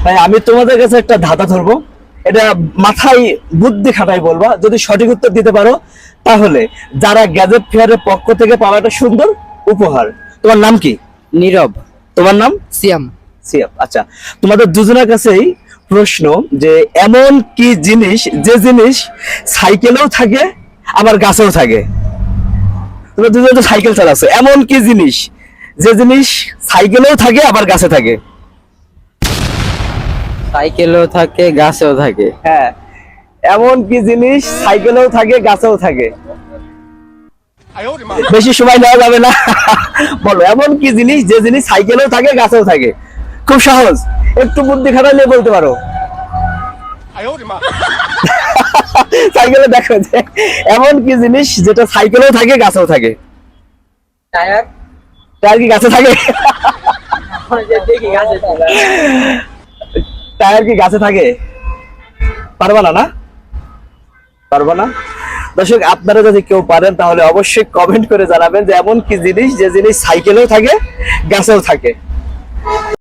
ভাই আমি তোমাদের কাছে একটা ধাঁধা ধরবো, এটা মাথায় বুদ্ধি খাটাই বলবা, যদি সঠিক উত্তর দিতে পারো তাহলে যারা গ্যাজেট ফেয়ারের পক্ষ থেকে পাওয়া একটা সুন্দর উপহার। তোমার নাম কি? নীরব। তোমার নাম? সিয়াম। সিয়াব। আচ্ছা, তোমাদের দুজনের কাছেই প্রশ্ন যে এমন কি জিনিস যে জিনিস সাইকেলেও থাকে আবার গাছেও থাকে? তোমরা দুজন তো সাইকেল চালাচ্ছো, এমন কি জিনিস যে জিনিস সাইকেলেও থাকে আবার গাছে থাকে? সাইকেলও থাকে গাছেও থাকে। হ্যাঁ, এমন কি জিনিস সাইকেলেও থাকে গাছেও থাকে? বেশি সময় নেওয়া যাবে না। বলো, এমন কি জিনিস যে জিনিস সাইকেলেও থাকে গাছেও থাকে? খুব সহজ, একটু বুদ্ধি খাটালে বলতে পারো। সাইকেলে দেখো যে এমন কি জিনিস যেটা সাইকেলেও থাকে গাছেও থাকে? টায়ার। টায়ার কি গাছে থাকে? দেখি গাছে টায়ার কি গাছে থাকে? পারবা না? না পারবা না। দর্শক, আপনারা যদি কেউ পারেন তাহলে অবশ্যই কমেন্ট করে জানাবেন যে এমন কি জিনিস যে জিনিস সাইকেলেও থাকে গাছেও থাকে।